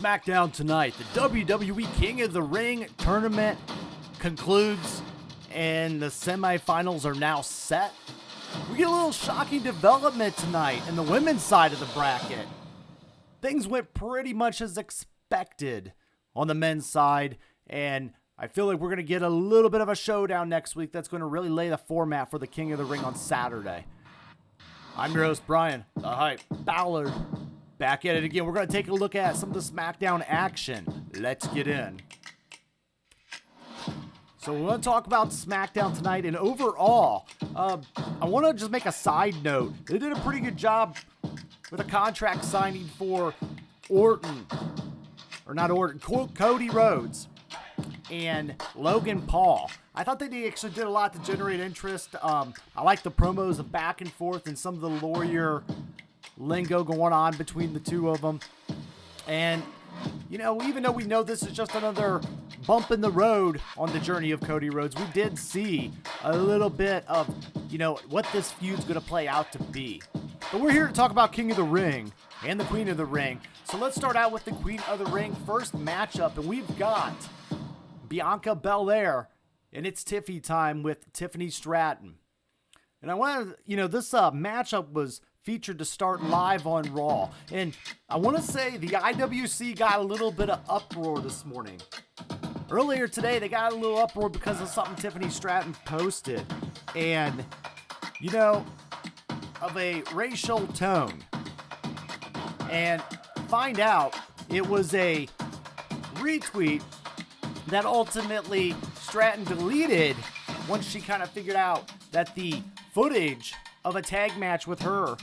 Smackdown tonight, the WWE King of the Ring tournament concludes and the semifinals are now set. We get a little shocking development tonight in the women's side of the bracket. Things went pretty much as expected on the men's side, and I feel like we're going to get a little bit of a showdown next week that's going to really lay the format for the King of the Ring on Saturday. I'm your host, Bryan, the Hype Ballard. Back at it again. We're going to take a look at some of the Smackdown action. Let's get in. So we're going to talk about Smackdown tonight, and overall, I want to just make a side note. They did a pretty good job with a contract signing for Cody Rhodes and Logan Paul. I thought they actually did a lot to generate interest. I like the promos of back and forth and some of the lawyer lingo going on between the two of them. And, you know, even though we know this is just another bump in the road on the journey of Cody Rhodes, we did see a little bit of, you know, what this feud's going to play out to be. But we're here to talk about King of the Ring and the Queen of the Ring. So let's start out with the Queen of the Ring first matchup. And we've got Bianca Belair, and it's Tiffy time with Tiffany Stratton. And I want to, you know, this matchup was featured to start live on Raw. And I want to say the IWC got a little bit of uproar this morning. Earlier today, they got a little uproar because of something Tiffany Stratton posted. And, you know, of a racial tone. And find out it was a retweet that ultimately Stratton deleted once she kind of figured out that the footage of a tag match with her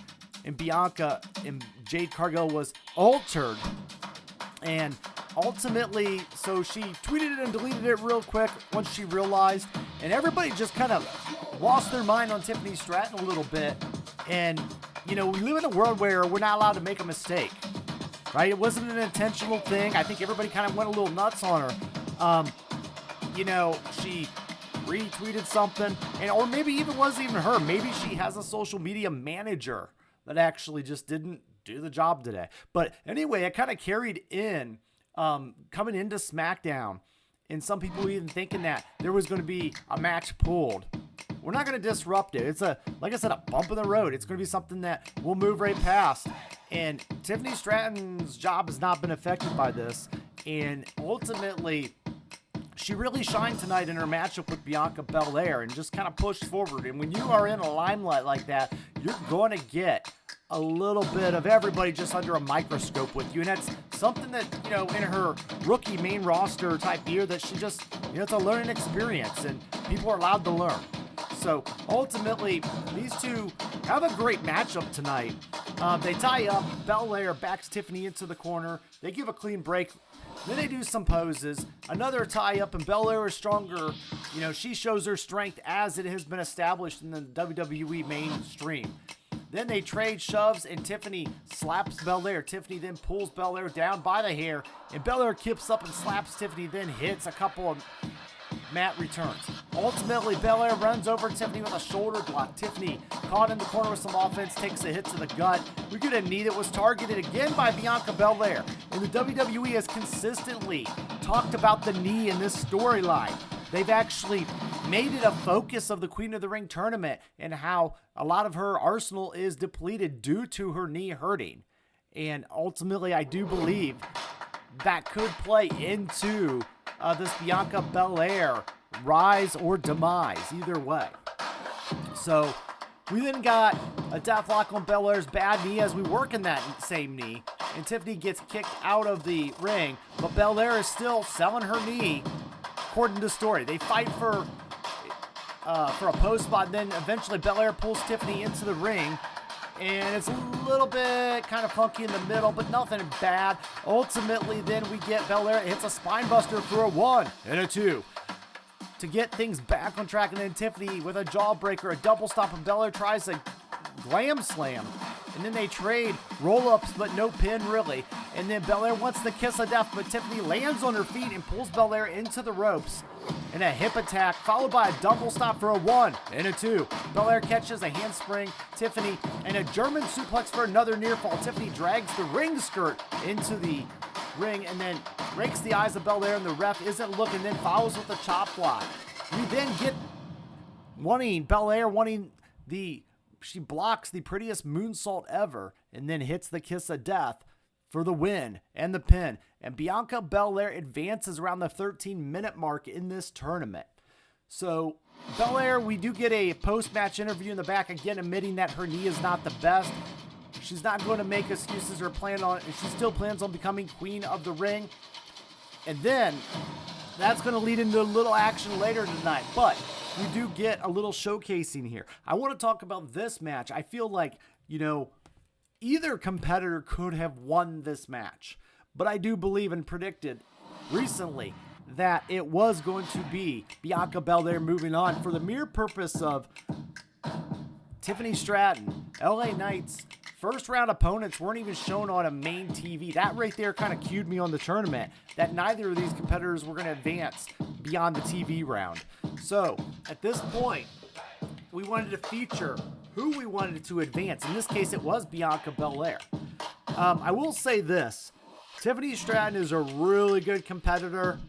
and Bianca and Jade Cargill was altered. And ultimately, so she tweeted it and deleted it real quick once she realized, and everybody just kind of lost their mind on Tiffany Stratton a little bit. And, you know, we live in a world where we're not allowed to make a mistake, right? It wasn't an intentional thing. I think everybody kind of went a little nuts on her. You know, she retweeted something, and or maybe even wasn't even her. Maybe she has a social media manager that actually just didn't do the job today. But anyway, it kind of carried in coming into SmackDown, and some people even thinking that there was going to be a match pulled. We're not going to disrupt it. It's like I said, a bump in the road. It's going to be something that we'll move right past. And Tiffany Stratton's job has not been affected by this. And ultimately, she really shined tonight in her matchup with Bianca Belair and just kind of pushed forward. And when you are in a limelight like that, you're going to get a little bit of everybody just under a microscope with you. And that's something that, you know, in her rookie main roster type year that she just, you know, it's a learning experience and people are allowed to learn. So ultimately, these two have a great matchup tonight. They tie up. Belair backs Tiffany into the corner. They give a clean break. Then they do some poses. Another tie up, and Belair is stronger. You know, she shows her strength as it has been established in the WWE mainstream. Then they trade shoves, and Tiffany slaps Belair. Tiffany then pulls Belair down by the hair, and Belair kips up and slaps Tiffany, then hits a couple of mat returns. Ultimately, Belair runs over Tiffany with a shoulder block. Tiffany, caught in the corner with some offense, takes a hit to the gut. We get a knee that was targeted again by Bianca Belair. And the WWE has consistently talked about the knee in this storyline. They've actually made it a focus of the Queen of the Ring tournament and how a lot of her arsenal is depleted due to her knee hurting. And ultimately, I do believe that could play into this Bianca Belair rise or demise, either way. So we then got a deathlock on Belair's bad knee as we work in that same knee, and Tiffany gets kicked out of the ring, but Belair is still selling her knee according to story. They fight for a post spot, then eventually Belair pulls Tiffany into the ring, and it's a little bit kind of funky in the middle, but nothing bad. Ultimately, then we get Belair hits a spine buster for a 1 and a 2 to get things back on track, and then Tiffany with a jawbreaker, a double stop, and Belair tries a glam slam, and then they trade roll-ups, but no pin really, and then Belair wants the kiss of death, but Tiffany lands on her feet and pulls Belair into the ropes, and a hip attack, followed by a double stop for a 1 and a 2. Belair catches a handspring, Tiffany, and a German suplex for another near fall. Tiffany drags the ring skirt into the ring and then rakes the eyes of Belair, and the ref isn't looking, then follows with a chop block. We then get Belair wanting she blocks the prettiest moonsault ever and then hits the kiss of death for the win and the pin. And Bianca Belair advances around the 13-minute mark in this tournament. So Belair, we do get a post-match interview in the back, again admitting that her knee is not the best. She's not going to make excuses or she still plans on becoming queen of the ring. And then that's going to lead into a little action later tonight. But we do get a little showcasing here. I want to talk about this match. I feel like, either competitor could have won this match. But I do believe and predicted recently that it was going to be Bianca Belair moving on for the mere purpose of Tiffany Stratton, LA Knight's first round opponents weren't even shown on a main TV. That right there kind of cued me on the tournament that neither of these competitors were going to advance beyond the TV round. So at this point, we wanted to feature who we wanted to advance. In this case, it was Bianca Belair. I will say this. Tiffany Stratton is a really good competitor,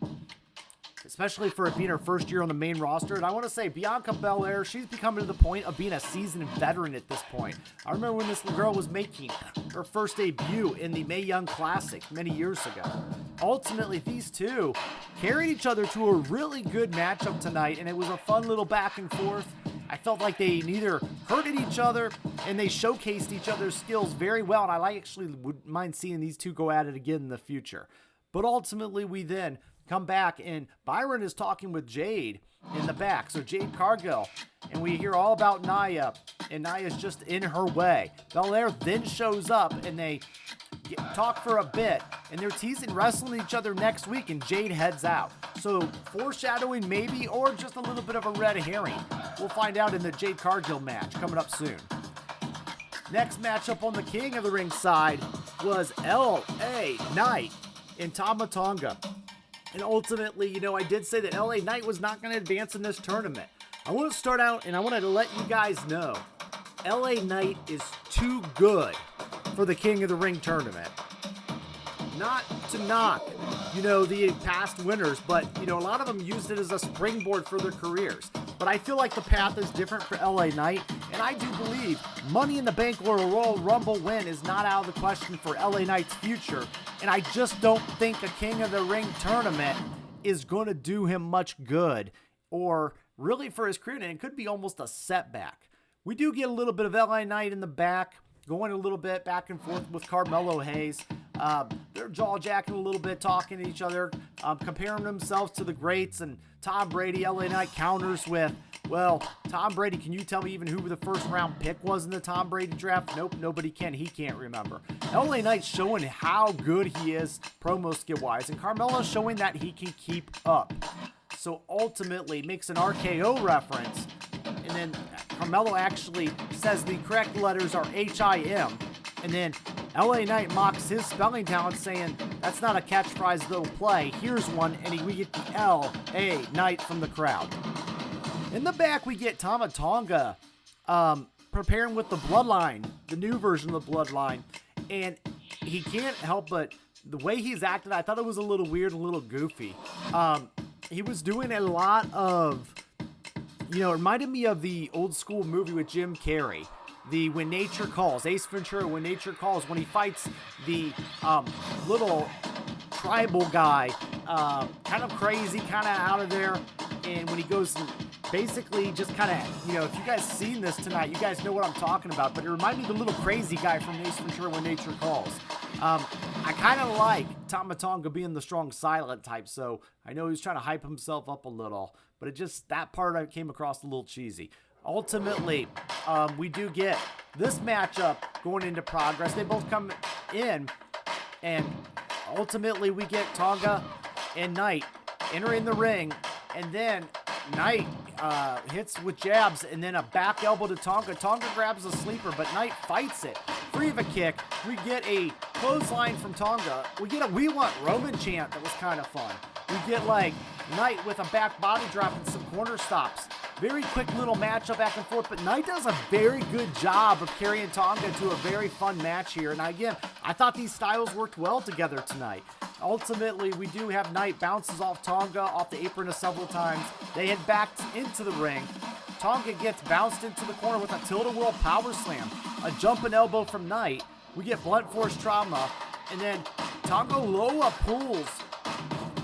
especially for it being her first year on the main roster. And I want to say Bianca Belair, she's becoming to the point of being a seasoned veteran at this point. I remember when this girl was making her first debut in the Mae Young Classic many years ago. Ultimately, these two carried each other to a really good matchup tonight, and it was a fun little back and forth. I felt like they neither hurted each other and they showcased each other's skills very well. And I actually would mind seeing these two go at it again in the future. But ultimately, we then come back and Byron is talking with Jade in the back. So Jade Cargill, and we hear all about Nia, and Nia's just in her way. Belair then shows up and they talk for a bit, and they're teasing wrestling each other next week, and Jade heads out. So foreshadowing maybe, or just a little bit of a red herring. We'll find out in the Jade Cargill match coming up soon. Next matchup on the King of the Ring side was LA Knight and Tama Tonga. And ultimately, I did say that LA Knight was not going to advance in this tournament. I want to start out, and I want to let you guys know, LA Knight is too good for the King of the Ring tournament. Not to knock, the past winners, but, a lot of them used it as a springboard for their careers. But I feel like the path is different for LA Knight, and I do believe Money in the Bank or a Royal Rumble win is not out of the question for LA Knight's future, and I just don't think a King of the Ring tournament is going to do him much good, or really for his career, and it could be almost a setback. We do get a little bit of LA Knight in the back, going a little bit back and forth with Carmelo Hayes. They're jaw-jacking a little bit, talking to each other, comparing themselves to the greats, and Tom Brady. LA Knight counters with, well, Tom Brady, can you tell me even who the first round pick was in the Tom Brady draft? Nope, nobody can. He can't remember. LA Knight's showing how good he is promo skill-wise, and Carmelo's showing that he can keep up. So ultimately makes an RKO reference, and then Carmelo actually says the correct letters are H-I-M, and then LA Knight mocks his spelling talent, saying that's not a catchphrase they'll play. Here's one, and we get the LA Knight from the crowd. In the back, we get Tama Tonga preparing with the Bloodline, the new version of the Bloodline, and he can't help but the way he's acted, I thought it was a little weird, a little goofy. He was doing a lot of, it reminded me of the old school movie with Jim Carrey. The When Nature Calls, Ace Ventura, When Nature Calls, when he fights the little tribal guy, kind of crazy, kind of out of there, and when he goes and basically just kind of, if you guys seen this tonight, you guys know what I'm talking about, but it reminded me of the little crazy guy from Ace Ventura, When Nature Calls. I kind of like Tama Tonga being the strong silent type, so I know he's trying to hype himself up a little, but that part came across a little cheesy. Ultimately, we do get this matchup going into progress. They both come in, and ultimately we get Tonga and Knight entering the ring, and then Knight hits with jabs, and then a back elbow to Tonga. Tonga grabs a sleeper, but Knight fights it. Free of a kick, we get a clothesline from Tonga. We get a "We Want Roman" chant that was kind of fun. We get Knight with a back body drop and some corner stops. Very quick little matchup back and forth, but Knight does a very good job of carrying Tonga to a very fun match here. And again, I thought these styles worked well together tonight. ultimately, we do have Knight bounces off Tonga off the apron several times. They head back into the ring. Tonga gets bounced into the corner with a tilt-a-whirl power slam. A jumping elbow from Knight. We get blunt force trauma. And then Tonga Loa pulls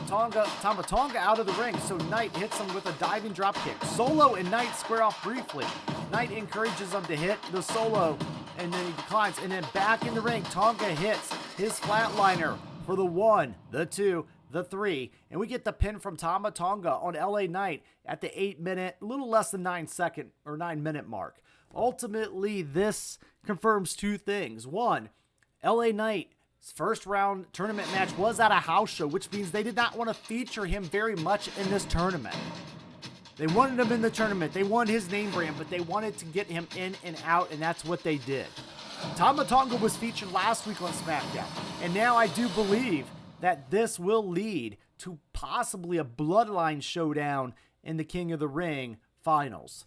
Tonga out of the ring. So Knight hits him with a diving drop kick. Solo and Knight square off briefly. Knight encourages him to hit the solo, and then he declines. And then back in the ring, Tonga hits his flatliner for the 1, the 2, the 3. And we get the pin from Tama Tonga on LA Knight at the 8-minute, a little less than 9-second or 9-minute mark. Ultimately, this confirms two things. One, LA Knight's first round tournament match was at a house show, which means they did not want to feature him very much in this tournament. They wanted him in the tournament. They wanted his name brand, but they wanted to get him in and out, and that's what they did. Tama Tonga was featured last week on Smackdown, and now I do believe that this will lead to possibly a bloodline showdown in the King of the Ring finals.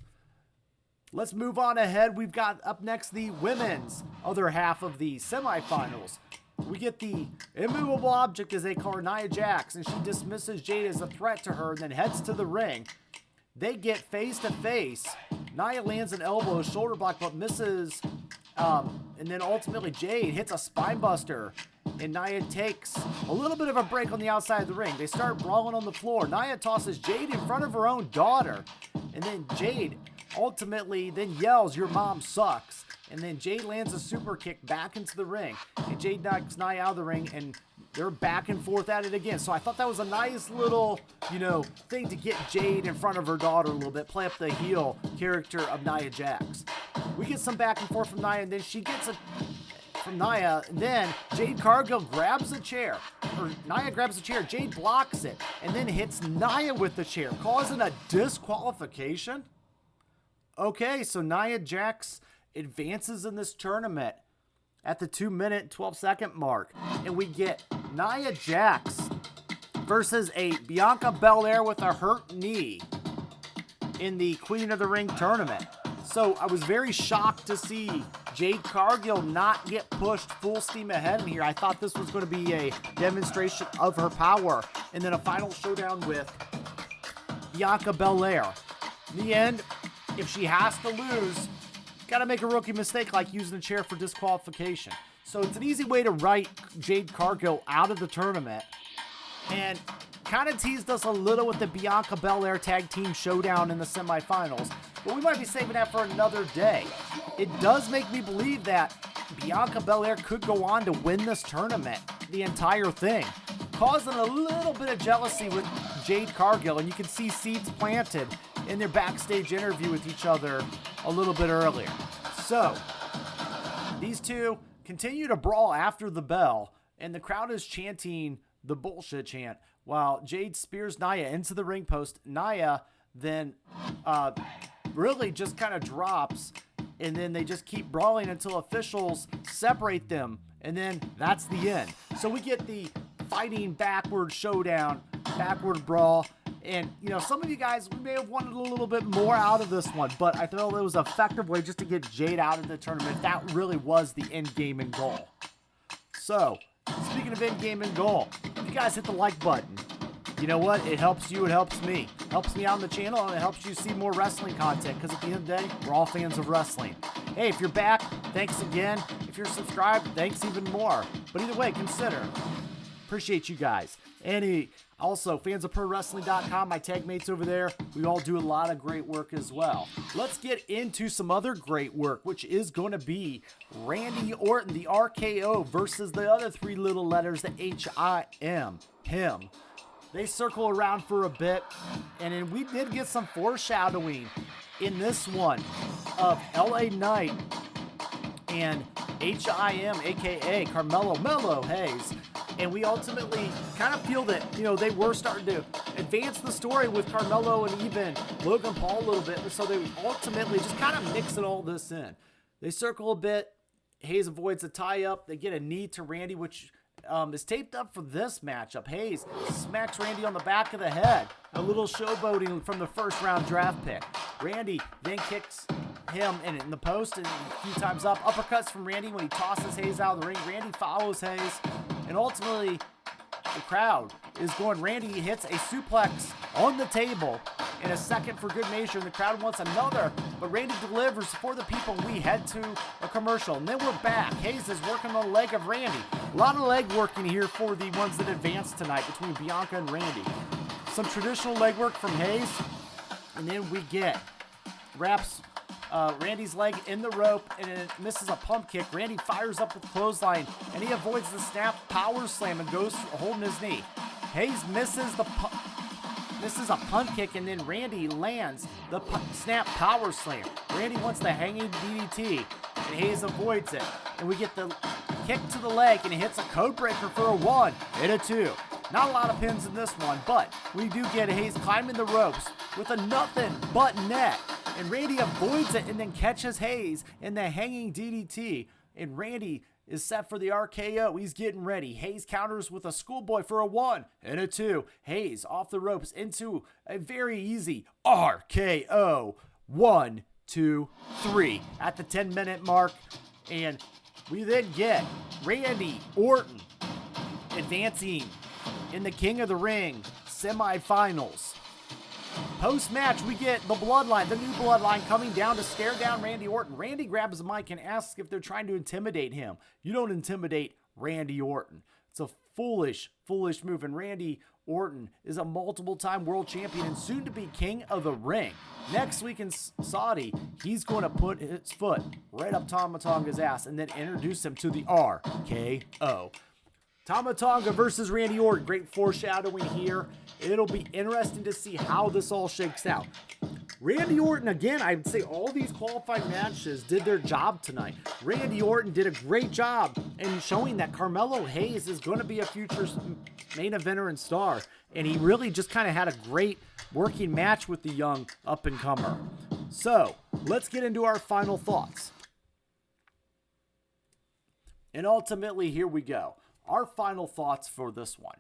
Let's move on ahead. We've got up next the women's other half of the semifinals. We get the immovable object, as they call her, Nia Jax, and she dismisses Jade as a threat to her and then heads to the ring. They get face to face. Nia lands an elbow, shoulder block, but misses. And then ultimately Jade hits a spine buster, and Nia takes a little bit of a break on the outside of the ring. They start brawling on the floor. Nia tosses Jade in front of her own daughter, and then Jade ultimately then yells, "Your mom sucks." And then Jade lands a super kick back into the ring, and Jade knocks Nia out of the ring, and they're back and forth at it again. So I thought that was a nice little, thing to get Jade in front of her daughter a little bit, play up the heel character of Nia Jax. We get some back and forth from Nia, and then she gets from Nia, and then Jade Cargill grabs a chair, or Nia grabs a chair, Jade blocks it, and then hits Nia with the chair, causing a disqualification. Okay, so Nia Jax advances in this tournament at the 2-minute, 12-second mark. And we get Nia Jax versus a Bianca Belair with a hurt knee in the Queen of the Ring tournament. So I was very shocked to see Jade Cargill not get pushed full steam ahead in here. I thought this was going to be a demonstration of her power. And then a final showdown with Bianca Belair. In the end, if she has to lose, got to make a rookie mistake like using a chair for disqualification. So it's an easy way to write Jade Cargill out of the tournament. And kind of teased us a little with the Bianca Belair tag team showdown in the semifinals. But we might be saving that for another day. It does make me believe that Bianca Belair could go on to win this tournament, the entire thing, causing a little bit of jealousy with Jade Cargill. And you can see seeds planted in their backstage interview with each other a little bit earlier. So these two continue to brawl after the bell, and the crowd is chanting the bullshit chant while Jade spears Nia into the ring post. Nia then really just kind of drops, and then they just keep brawling until officials separate them, and then that's the end. So we get the fighting backward showdown, backward brawl. And, some of you guys, we may have wanted a little bit more out of this one, but I thought it was an effective way just to get Jade out of the tournament. That really was the end game and goal. So, speaking of end game and goal, if you guys hit the like button, you know what? It helps you, it helps me. It helps me out on the channel, and it helps you see more wrestling content, because at the end of the day, we're all fans of wrestling. Hey, if you're back, thanks again. If you're subscribed, thanks even more. But either way, consider. Appreciate you guys. And also, fansofprowrestling.com, my tag mates over there, we all do a lot of great work as well. Let's get into some other great work, which is going to be Randy Orton, the RKO, versus the other three little letters, the HIM, him. They circle around for a bit, and then we did get some foreshadowing in this one of LA Knight and HIM, aka Carmelo Mello Hayes. And we ultimately kind of feel that, they were starting to advance the story with Carmelo and even Logan Paul a little bit. So they ultimately just kind of mixing all this in. They circle a bit. Hayes avoids a tie-up. They get a knee to Randy, which is taped up for this matchup. Hayes smacks Randy on the back of the head. A little showboating from the first round draft pick. Randy then kicks him in the post and a few times up. Uppercuts from Randy when he tosses Hayes out of the ring. Randy follows Hayes. And ultimately, the crowd is going. Randy hits a suplex on the table in a second for good measure, and the crowd wants another, but Randy delivers for the people. We head to a commercial, and then we're back. Hayes is working on the leg of Randy. A lot of leg working here for the ones that advanced tonight between Bianca and Randy. Some traditional leg work from Hayes, and then we get wraps Randy's leg in the rope, and it misses a pump kick. Randy fires up with the clothesline, and he avoids the snap power slam and goes holding his knee. Hayes misses a punt kick, and then Randy lands the snap power slam. Randy wants the hanging DDT, and Hayes avoids it. And we get the kick to the leg, and he hits a code breaker for a 1 and a 2. Not a lot of pins in this one, but we do get Hayes climbing the ropes with a nothing but net. And Randy avoids it and then catches Hayes in the hanging DDT. And Randy is set for the RKO. He's getting ready. Hayes counters with a schoolboy for a 1 and a 2. Hayes off the ropes into a very easy RKO. 1, 2, 3 at the 10-minute mark. And we then get Randy Orton advancing in the King of the Ring semifinals. Post-match, we get the Bloodline, the new Bloodline, coming down to stare down Randy Orton. Randy grabs the mic and asks if they're trying to intimidate him. You don't intimidate Randy Orton. It's a foolish move, and Randy Orton is a multiple-time world champion and soon to be King of the Ring. Next week in Saudi, he's going to put his foot right up Tama Tonga's ass and then introduce him to the RKO. Tama Tonga versus Randy Orton. Great foreshadowing here. It'll be interesting to see how this all shakes out. Randy Orton, again, I'd say all these qualifying matches did their job tonight. Randy Orton did a great job in showing that Carmelo Hayes is going to be a future main eventer and star. And he really just kind of had a great working match with the young up-and-comer. So, let's get into our final thoughts. And ultimately, here we go. Our final thoughts for this one.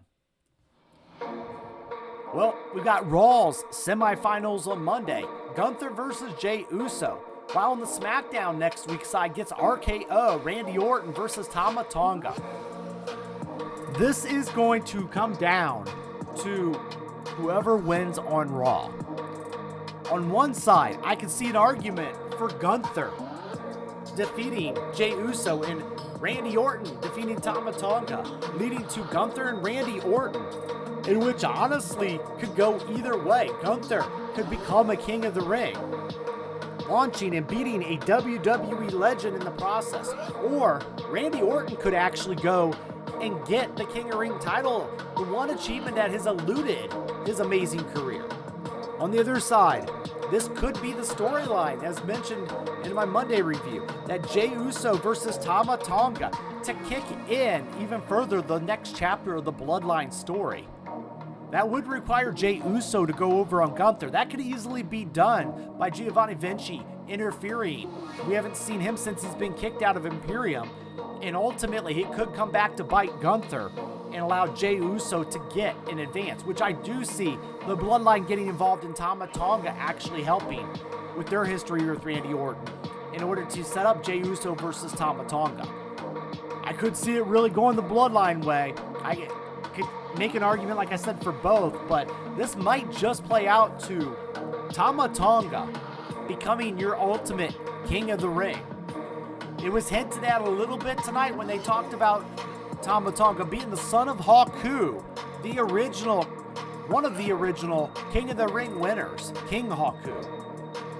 Well, we got Raw's semifinals on Monday. Gunther versus Jey Uso. While on the Smackdown next week's side gets RKO, Randy Orton versus Tama Tonga. This is going to come down to whoever wins on Raw. On one side, I can see an argument for Gunther defeating Jey Uso and Randy Orton defeating Tama Tonga, leading to Gunther and Randy Orton, in which honestly could go either way. Gunther could become a King of the Ring, launching and beating a WWE legend in the process, or Randy Orton could actually go and get the King of the Ring title, the one achievement that has eluded his amazing career. On the other side, this could be the storyline, as mentioned in my Monday review, that Jey Uso versus Tama Tonga to kick in even further the next chapter of the Bloodline story. That would require Jey Uso to go over on Gunther. That could easily be done by Giovanni Vinci interfering. We haven't seen him since he's been kicked out of Imperium, and ultimately he could come back to bite Gunther and allow Jey Uso to get in advance, which I do see the Bloodline getting involved in Tama Tonga actually helping with their history with Randy Orton in order to set up Jey Uso versus Tama Tonga. I could see it really going the Bloodline way. I could make an argument, like I said, for both, but this might just play out to Tama Tonga becoming your ultimate King of the Ring. It was hinted at a little bit tonight when they talked about Tama Tonga being the son of Haku, the original, one of the original King of the Ring winners, King Haku.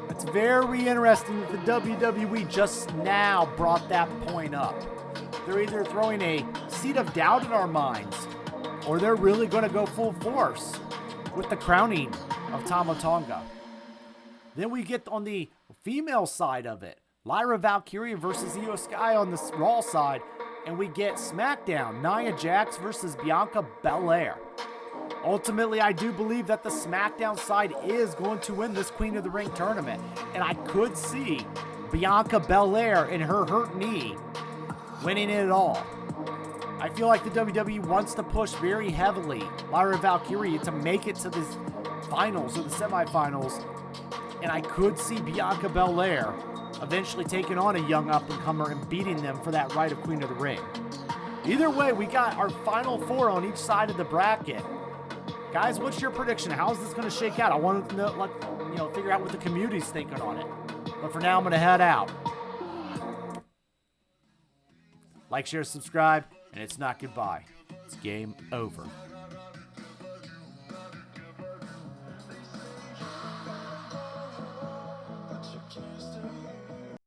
It's very interesting that the WWE just now brought that point up. They're either throwing a seed of doubt in our minds, or they're really going to go full force with the crowning of Tama Tonga. Then we get on the female side of it, Lyra Valkyria versus Io Sky on the Raw side, and we get Smackdown, Nia Jax versus Bianca Belair. Ultimately, I do believe that the Smackdown side is going to win this Queen of the Ring tournament, and I could see Bianca Belair and her hurt knee winning it all. I feel like the WWE wants to push very heavily Lyra Valkyria to make it to the finals or the semifinals, and I could see Bianca Belair eventually taking on a young up-and-comer and beating them for that right of Queen of the Ring. Either way, we got our final four on each side of the bracket. Guys, what's your prediction? How is this going to shake out? I want to know, figure out what the community's thinking on it. But for now, I'm going to head out. Like, share, subscribe, and it's not goodbye. It's game over.